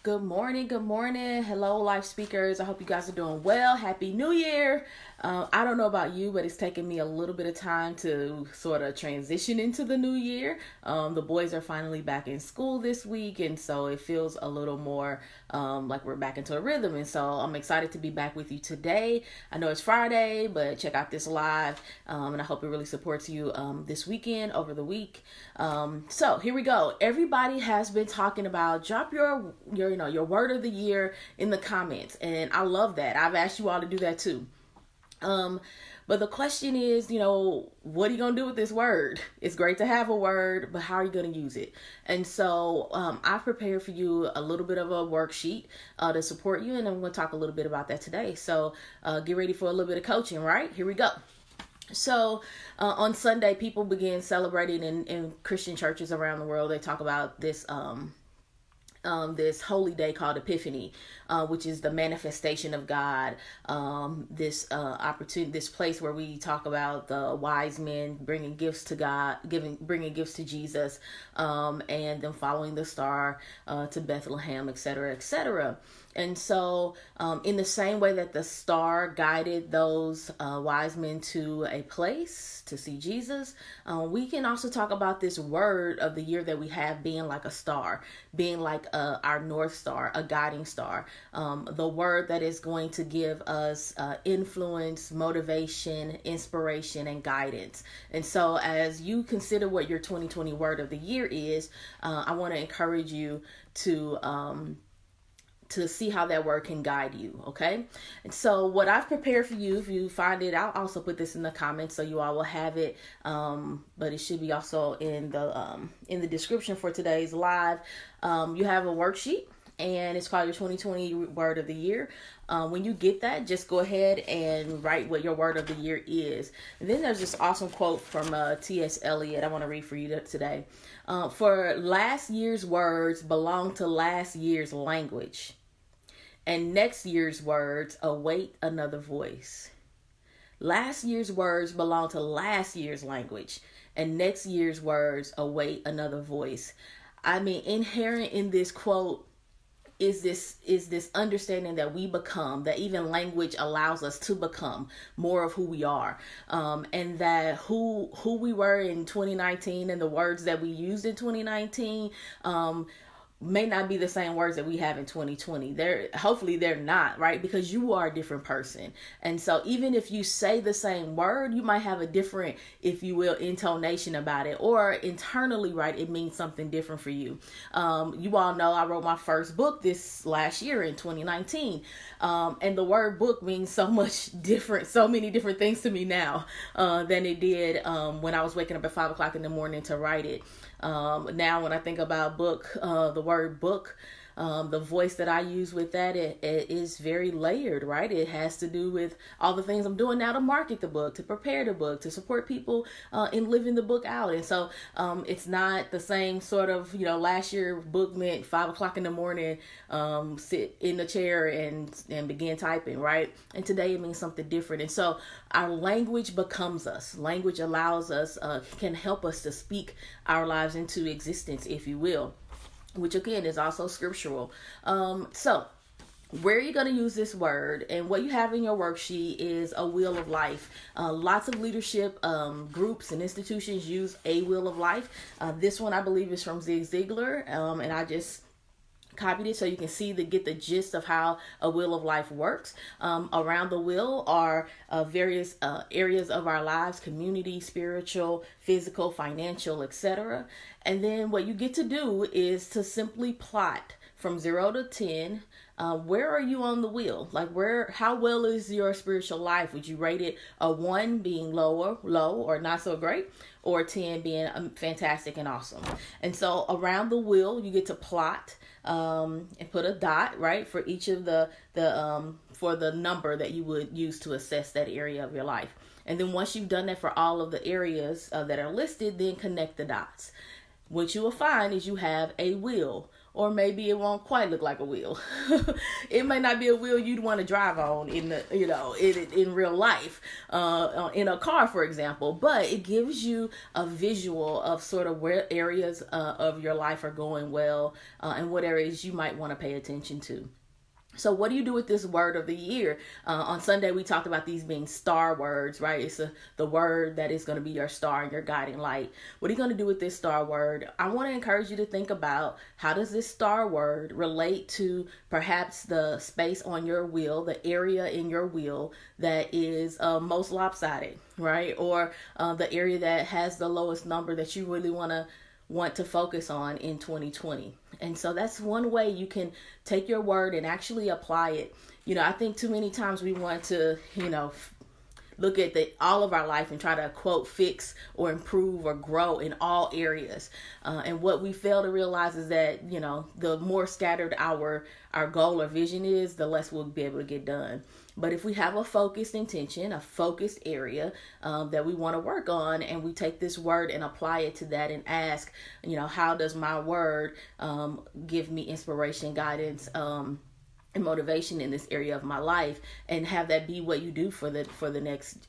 Good morning. Good morning. Hello, life speakers. I hope you guys are doing well. Happy New Year. I don't know about you, but it's taken me a little bit of time to sort of transition into the new year. The boys are finally back in school this week, and so it feels a little more like we're back into a rhythm. And so I'm excited to be back with you today. I know it's Friday, but check out this live, and I hope it really supports you this weekend, over the week. So here we go. Everybody has been talking about drop your word of the year in the comments, and I love that. I've asked you all to do that too. But the question is, what are you going to do with this word? It's great to have a word, but how are you going to use it? And so I've prepared for you a little bit of a worksheet to support you, and I'm going to talk a little bit about that today. So get ready for a little bit of coaching, right? Here we go. So on Sunday, people begin celebrating in Christian churches around the world. They talk about this this holy day called Epiphany, which is the manifestation of God. This opportunity, this place where we talk about the wise men bringing gifts to God, bringing gifts to Jesus, and then following the star to Bethlehem, etc., etc. And so, in the same way that the star guided those wise men to a place to see Jesus, we can also talk about this word of the year that we have being like a star, being like our North Star, a guiding star, the word that is going to give us influence, motivation, inspiration, and guidance. And so, as you consider what your 2020 word of the year is, I want to encourage you to see how that word can guide you, okay? And so what I've prepared for you, if you find it, I'll also put this in the comments so you all will have it, but it should be also in the description for today's live. You have a worksheet, and it's called your 2020 word of the year. When you get that, just go ahead and write what your word of the year is. And then there's this awesome quote from T.S. Eliot I want to read for you today. For last year's words belong to last year's language, and next year's words await another voice. Last year's words belong to last year's language, and next year's words await another voice. I mean, inherent in this quote is this understanding that we become, that even language allows us to become more of who we are, and that who we were in 2019 and the words that we used in 2019 may not be the same words that we have in 2020. Hopefully they're not, right? Because you are a different person. And so even if you say the same word, you might have a different, if you will, intonation about it, or internally, right, it means something different for you. You all know I wrote my first book this last year in 2019. And the word book means so much different, so many different things to me now than it did when I was waking up at 5 o'clock in the morning to write it. Now when I think about book, the word book, the voice that I use with that, it is very layered, right? It has to do with all the things I'm doing now to market the book, to prepare the book, to support people in living the book out. And so it's not the same sort of, last year book meant 5 o'clock in the morning, sit in the chair and begin typing, right? And today it means something different. And so our language becomes us. Language allows us, can help us to speak our lives into existence, if you will, which again is also scriptural. So where are you going to use this word? And what you have in your worksheet is a wheel of life. Lots of leadership groups and institutions use a wheel of life. This one I believe is from Zig Ziglar, and I just copied it so you can get the gist of how a wheel of life works. Around the wheel are various areas of our lives: community, spiritual, physical, financial, etc. And then what you get to do is to simply plot from 0 to 10. Where are you on the wheel? Like how well is your spiritual life? Would you rate it a 1 being low or not so great, or 10 being fantastic and awesome? And so around the wheel, you get to plot and put a dot, right, for each of for the number that you would use to assess that area of your life. And then once you've done that for all of the areas that are listed, then connect the dots. What you will find is you have a wheel, or maybe it won't quite look like a wheel. It may not be a wheel you'd want to drive on in the, in real life, in a car, for example, but it gives you a visual of sort of where areas of your life are going well, and what areas you might want to pay attention to. So what do you do with this word of the year? On Sunday, we talked about these being star words, right? It's the word that is going to be your star and your guiding light. What are you going to do with this star word? I want to encourage you to think about, how does this star word relate to perhaps the space on your wheel, the area in your wheel that is most lopsided, right? Or the area that has the lowest number that you really want to focus on in 2020. And so that's one way you can take your word and actually apply it. I think too many times we want to, look at all of our life and try to, quote, fix or improve or grow in all areas. And what we fail to realize is that, the more scattered our goal or vision is, the less we'll be able to get done. But if we have a focused intention, a focused area that we want to work on, and we take this word and apply it to that and ask, how does my word give me inspiration, guidance, and motivation in this area of my life, and have that be what you do for the next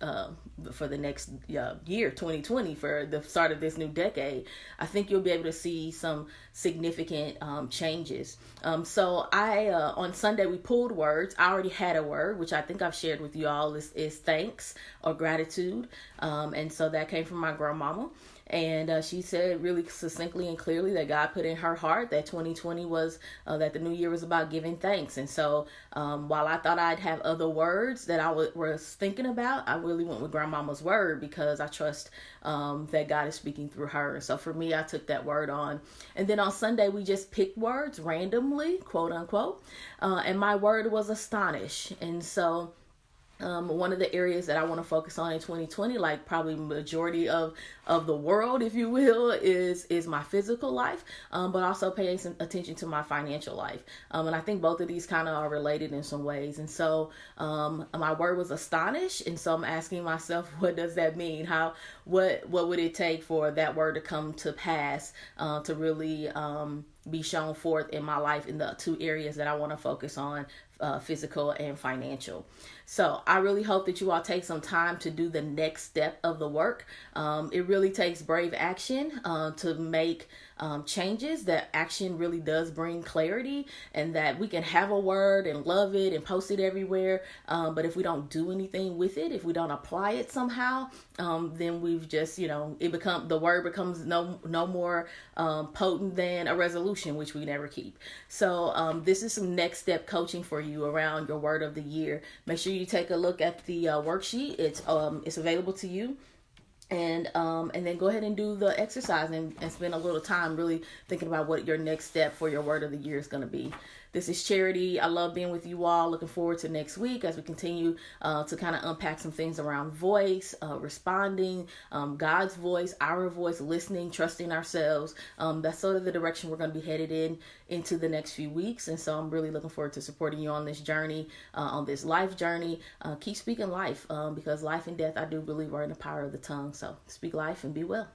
year, 2020, for the start of this new decade, I think you'll be able to see some significant changes. So I on Sunday we pulled words. I already had a word, which I think I've shared with you all, is thanks or gratitude, and so that came from my grandmama. And she said really succinctly and clearly that God put in her heart that 2020 was, that the new year was about giving thanks. And so while I thought I'd have other words that I was thinking about, I really went with Grandmama's word, because I trust that God is speaking through her. So for me, I took that word on. And then on Sunday, we just picked words randomly, quote unquote. And my word was astonish. And so one of the areas that I want to focus on in 2020, like probably majority of the world, if you will, is my physical life, but also paying some attention to my financial life. And I think both of these kind of are related in some ways. And so my word was astonish. And so I'm asking myself, what does that mean? What would it take for that word to come to pass, to really be shown forth in my life in the two areas that I want to focus on, physical and financial. So I really hope that you all take some time to do the next step of the work. It really takes brave action to make changes. That action really does bring clarity, and that we can have a word and love it and post it everywhere. But if we don't do anything with it, if we don't apply it somehow, then we've just, the word becomes no more potent than a resolution, which we never keep. So this is some next step coaching for you around your word of the year. Make sure you take a look at the worksheet. It's available to you. And then go ahead and do the exercise and spend a little time really thinking about what your next step for your word of the year is going to be. This is Charity. I love being with you all. Looking forward to next week as we continue to kind of unpack some things around voice, responding, God's voice, our voice, listening, trusting ourselves. That's sort of the direction we're going to be headed into the next few weeks. And so I'm really looking forward to supporting you on this journey, on this life journey. Keep speaking life, because life and death, I do believe, are in the power of the tongue. So speak life and be well.